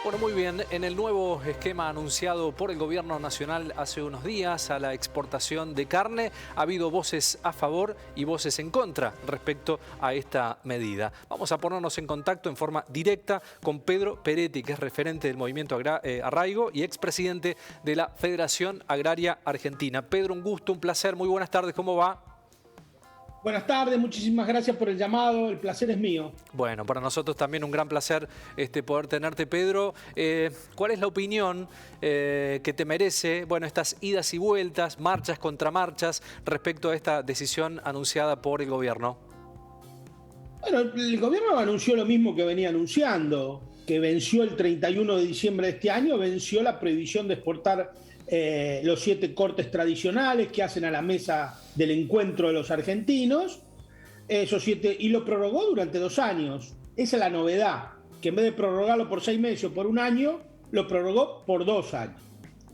Bueno, muy bien. En el nuevo esquema anunciado por el Gobierno Nacional hace unos días a la exportación de carne, ha habido voces a favor y voces en contra respecto a esta medida. Vamos a ponernos en contacto en forma directa con Pedro Peretti, que es referente del Movimiento Arraigo y expresidente de la Federación Agraria Argentina. Pedro, un gusto, un placer. Muy buenas tardes. ¿Cómo va? Buenas tardes, muchísimas gracias por el llamado, el placer es mío. Bueno, para nosotros también un gran placer poder tenerte, Pedro. ¿Cuál es la opinión que te merece, bueno, estas idas y vueltas, marchas, contramarchas, respecto a esta decisión anunciada por el gobierno? Bueno, el gobierno anunció lo mismo que venía anunciando, que venció el 31 de diciembre de este año, venció la prohibición de exportar los 7 cortes tradicionales que hacen a la mesa del encuentro de los argentinos, esos 7, y lo prorrogó durante 2 años. Esa es la novedad, que en vez de prorrogarlo por 6 meses o por 1 año, lo prorrogó por 2 años.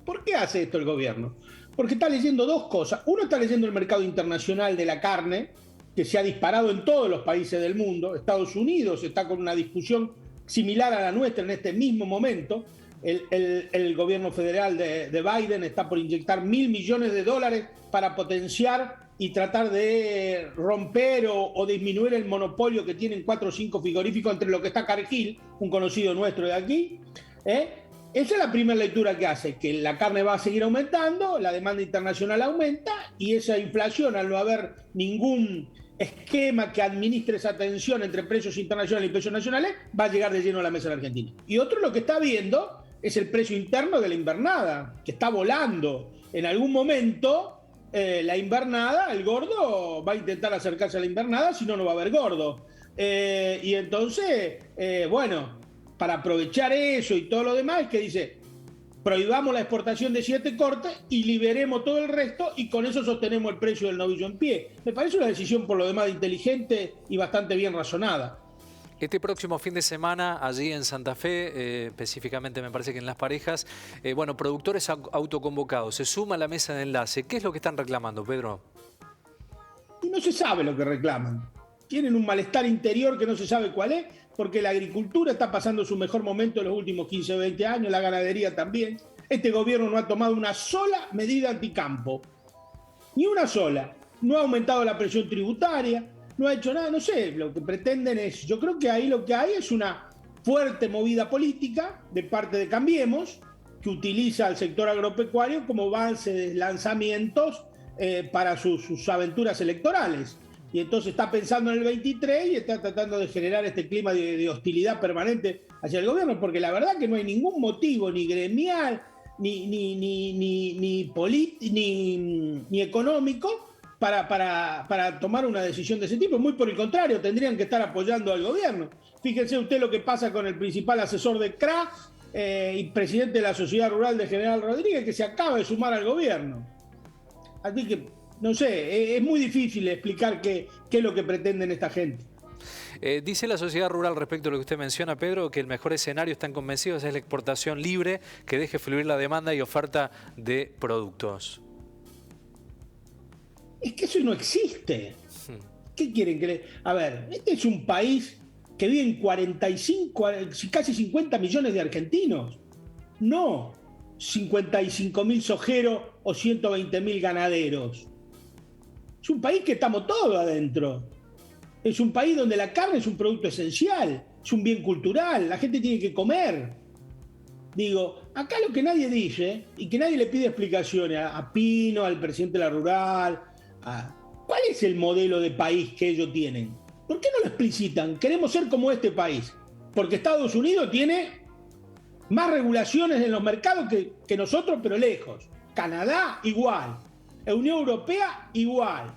¿Por qué hace esto el gobierno? Porque está leyendo 2 cosas. Uno, está leyendo el mercado internacional de la carne, que se ha disparado en todos los países del mundo. Estados Unidos está con una discusión similar a la nuestra en este mismo momento. El gobierno federal de Biden está por inyectar $1.000 millones para potenciar y tratar de romper o disminuir el monopolio que tienen 4 o 5 frigoríficos, entre lo que está Cargill, un conocido nuestro de aquí. Esa es la primera lectura que hace, que la carne va a seguir aumentando, la demanda internacional aumenta y esa inflación, al no haber ningún esquema que administre esa tensión entre precios internacionales y precios nacionales, va a llegar de lleno a la mesa de la Argentina. Y otro, lo que está viendo es el precio interno de la invernada, que está volando. En algún momento, la invernada, el gordo va a intentar acercarse a la invernada, si no, no va a haber gordo. Y entonces, bueno, para aprovechar eso y todo lo demás, que dice, prohibamos la exportación de 7 cortes y liberemos todo el resto y con eso sostenemos el precio del novillo en pie. Me parece una decisión por lo demás inteligente y bastante bien razonada. Este próximo fin de semana, allí en Santa Fe, específicamente me parece que en Las Parejas, bueno, productores autoconvocados, se suma a la mesa de enlace. ¿Qué es lo que están reclamando, Pedro? Y no se sabe lo que reclaman. Tienen un malestar interior que no se sabe cuál es, porque la agricultura está pasando su mejor momento en los últimos 15 o 20 años, la ganadería también. Este gobierno no ha tomado una sola medida anticampo, ni una sola. No ha aumentado la presión tributaria, no ha hecho nada, no sé, lo que pretenden es, yo creo que ahí lo que hay es una fuerte movida política de parte de Cambiemos, que utiliza al sector agropecuario como base de lanzamientos para sus aventuras electorales. Y entonces está pensando en el 23 y está tratando de generar este clima de hostilidad permanente hacia el gobierno, porque la verdad que no hay ningún motivo, ni gremial, ni económico, para tomar una decisión de ese tipo. Muy por el contrario, tendrían que estar apoyando al gobierno. Fíjense usted lo que pasa con el principal asesor de CRA y presidente de la Sociedad Rural de General Rodríguez, que se acaba de sumar al gobierno. Así que, no sé, es muy difícil explicar qué es lo que pretenden esta gente. Dice la sociedad rural respecto a lo que usted menciona, Pedro, que el mejor escenario, están convencidos, es la exportación libre, que deje fluir la demanda y oferta de productos. Es que eso no existe. ¿Qué quieren que A ver, este es un país que viven 45, casi 50 millones de argentinos. No 55.000 sojeros o 120.000 ganaderos. Es un país que estamos todos adentro. Es un país donde la carne es un producto esencial, es un bien cultural, la gente tiene que comer. Digo, acá lo que nadie dice y que nadie le pide explicaciones a Pino, al presidente de la Rural, ¿cuál es el modelo de país que ellos tienen? ¿Por qué no lo explicitan? Queremos ser como este país. Porque Estados Unidos tiene más regulaciones en los mercados que nosotros, pero lejos. Canadá, igual. Unión Europea, igual.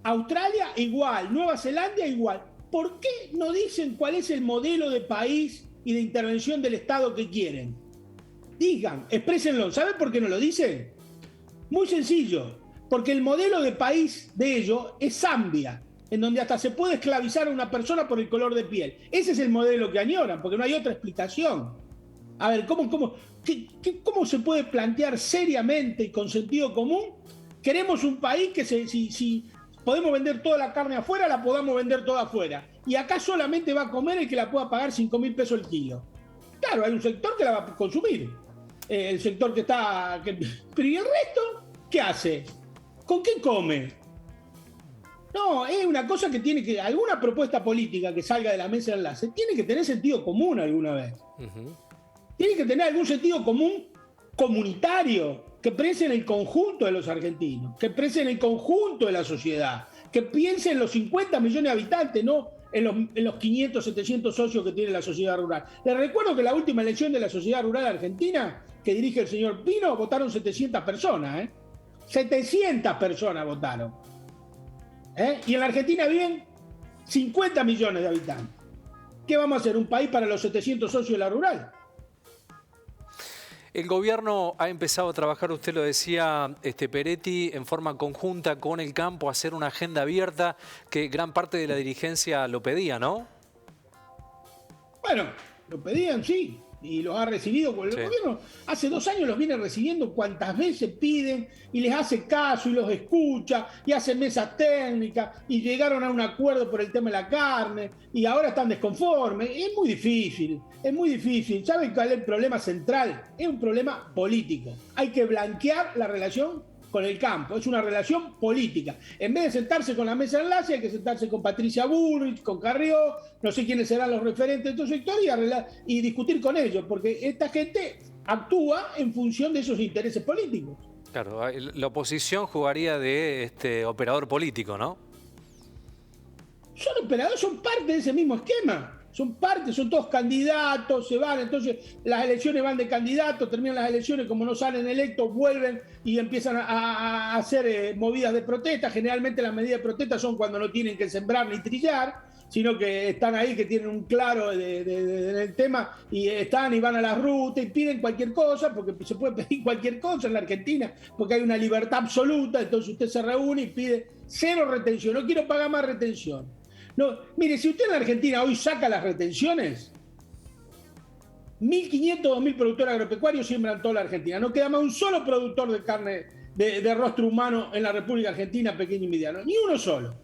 Australia, igual. Nueva Zelanda, igual. ¿Por qué no dicen cuál es el modelo de país y de intervención del Estado que quieren? Digan, exprésenlo. ¿Saben por qué no lo dicen? Muy sencillo. Porque el modelo de país de ellos es Zambia, en donde hasta se puede esclavizar a una persona por el color de piel. Ese es el modelo que añoran, porque no hay otra explicación. A ver, ¿cómo se puede plantear seriamente y con sentido común? Queremos un país que si podemos vender toda la carne afuera, la podamos vender toda afuera. Y acá solamente va a comer el que la pueda pagar 5.000 pesos el kilo. claro, hay un sector que la va a consumir. El sector que está... pero ¿y el resto? ¿Qué hace? ¿Con qué come? No, es una cosa que tiene que... Alguna propuesta política que salga de la mesa de enlace tiene que tener sentido común alguna vez. Tiene que tener algún sentido común comunitario, que piense en el conjunto de los argentinos, que piense en el conjunto de la sociedad, que piense en los 50 millones de habitantes, no en los 500, 700 socios que tiene la sociedad rural. Les recuerdo que la última elección de la sociedad rural argentina, que dirige el señor Pino, votaron 700 personas. 700 personas votaron. Y en la Argentina viven 50 millones de habitantes. ¿Qué vamos a hacer? ¿Un país para los 700 socios de la rural? El gobierno ha empezado a trabajar, usted lo decía, Peretti, en forma conjunta con el campo, a hacer una agenda abierta, que gran parte de la dirigencia lo pedía, ¿no? Bueno, lo pedían, sí, y los ha recibido. El gobierno hace 2 años los viene recibiendo cuantas veces piden y les hace caso y los escucha y hace mesas técnicas y llegaron a un acuerdo por el tema de la carne y ahora están desconformes. Es muy difícil, es muy difícil. ¿Saben cuál es el problema central? Es un problema político. Hay que blanquear la relación con el campo, es una relación política. En vez de sentarse con la mesa de enlace, hay que sentarse con Patricia Bullrich, con Carrió, no sé quiénes serán los referentes de estos sectores y discutir con ellos, porque esta gente actúa en función de esos intereses políticos. Claro, la oposición jugaría de operador político, ¿no? Son operadores, son parte de ese mismo esquema. Son parte, son todos candidatos, se van, entonces las elecciones van de candidatos, terminan las elecciones, como no salen electos, vuelven y empiezan a hacer movidas de protesta. Generalmente las medidas de protesta son cuando no tienen que sembrar ni trillar, sino que están ahí, que tienen un claro del tema y están y van a la ruta y piden cualquier cosa, porque se puede pedir cualquier cosa en la Argentina, porque hay una libertad absoluta. Entonces usted se reúne y pide 0 retención, no quiero pagar más retención. No, mire, si usted en la Argentina hoy saca las retenciones, 1.500, 2.000 productores agropecuarios siembran toda la Argentina. No queda más un solo productor de carne de rostro humano en la República Argentina, pequeño y mediano. Ni uno solo.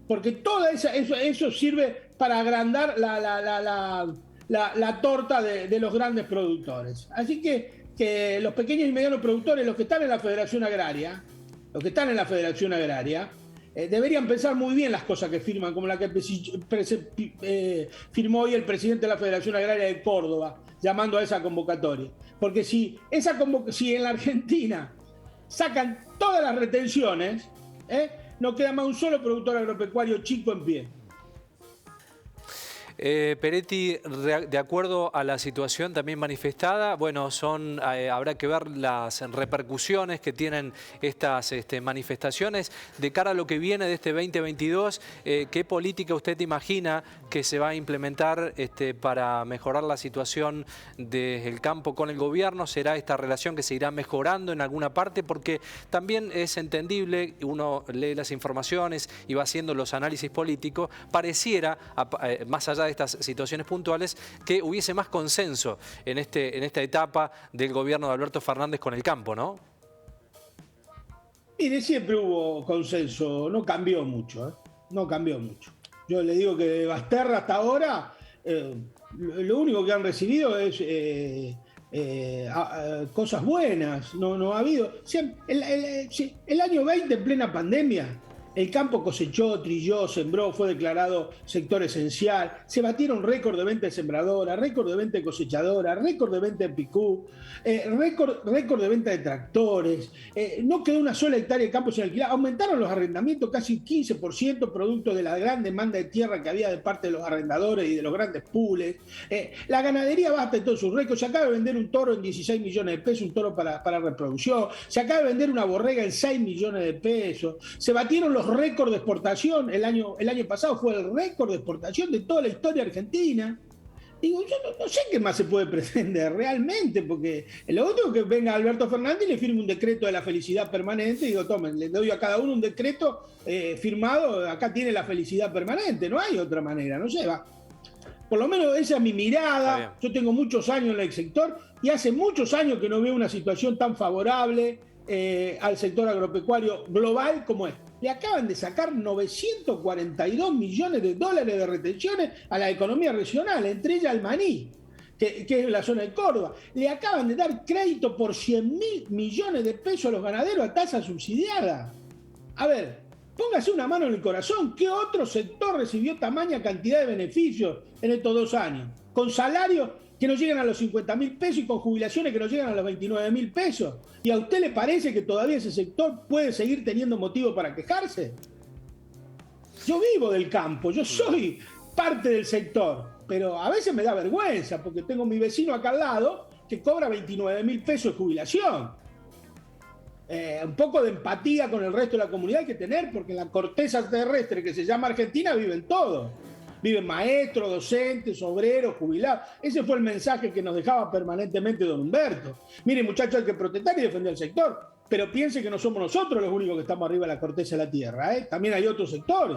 Porque todo eso sirve para agrandar la torta de los grandes productores. Así que los pequeños y medianos productores, los que están en la Federación Agraria, deberían pensar muy bien las cosas que firman, como la que firmó hoy el presidente de la Federación Agraria de Córdoba, llamando a esa convocatoria. Porque si en la Argentina sacan todas las retenciones, no queda más un solo productor agropecuario chico en pie. Peretti, de acuerdo a la situación también manifestada, bueno, habrá que ver las repercusiones que tienen estas manifestaciones. De cara a lo que viene de este 2022, ¿qué política usted imagina que se va a implementar para mejorar la situación del campo con el gobierno? ¿Será esta relación que se irá mejorando en alguna parte? Porque también es entendible, uno lee las informaciones y va haciendo los análisis políticos, pareciera, más allá de estas situaciones puntuales, que hubiese más consenso en esta etapa del gobierno de Alberto Fernández con el campo, ¿no? Mire, siempre hubo consenso, no cambió mucho, no cambió mucho. Yo le digo que de Basterra hasta ahora, lo único que han recibido es cosas buenas, no ha habido. El año 20, en plena pandemia, el campo cosechó, trilló, sembró, fue declarado sector esencial. Se batieron récord de venta de sembradora, récord de venta de cosechadora, récord de venta de picú, récord de venta de tractores. No quedó una sola hectárea de campo sin alquilar. Aumentaron los arrendamientos casi un 15%, producto de la gran demanda de tierra que había de parte de los arrendadores y de los grandes pools. La ganadería basta en todos sus récords. Se acaba de vender un toro en 16 millones de pesos, un toro para reproducción. Se acaba de vender una borrega en 6 millones de pesos. Se batieron los récord de exportación. El año pasado fue el récord de exportación de toda la historia argentina. Digo, yo no sé qué más se puede pretender realmente, porque lo único que venga Alberto Fernández y le firme un decreto de la felicidad permanente, y digo, tomen, le doy a cada uno un decreto firmado, acá tiene la felicidad permanente, no hay otra manera, no sé, va. Por lo menos esa es mi mirada. Yo tengo muchos años en el sector y hace muchos años que no veo una situación tan favorable al sector agropecuario global como es. Le acaban de sacar 942 millones de dólares de retenciones a la economía regional, entre ellas al maní. que es la zona de Córdoba. Le acaban de dar crédito por 100.000 millones de pesos a los ganaderos a tasa subsidiada. A ver, póngase una mano en el corazón. ¿Qué otro sector recibió tamaña cantidad de beneficios en estos 2 años? Con salarios que no llegan a los 50.000 pesos y con jubilaciones que no llegan a los 29.000 pesos. ¿Y a usted le parece que todavía ese sector puede seguir teniendo motivo para quejarse? Yo vivo del campo, yo soy parte del sector, pero a veces me da vergüenza porque tengo a mi vecino acá al lado que cobra 29.000 pesos de jubilación. Un poco de empatía con el resto de la comunidad hay que tener, porque en la corteza terrestre que se llama Argentina viven todos. Viven maestros, docentes, obreros, jubilados. Ese fue el mensaje que nos dejaba permanentemente don Humberto. Miren, muchachos, hay que protestar y defender el sector, pero piensen que no somos nosotros los únicos que estamos arriba de la corteza de la tierra, ¿eh? También hay otros sectores.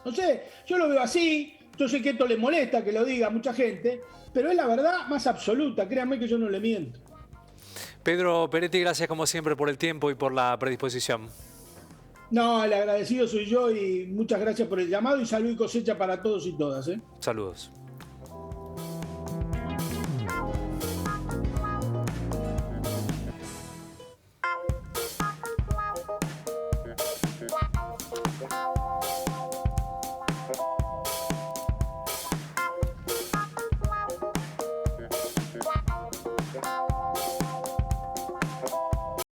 No sé, yo lo veo así, yo sé que esto le molesta que lo diga a mucha gente, pero es la verdad más absoluta, créanme que yo no le miento. Pedro Peretti, gracias como siempre por el tiempo y por la predisposición. No, el agradecido soy yo y muchas gracias por el llamado y salud y cosecha para todos y todas, ¿eh? Saludos.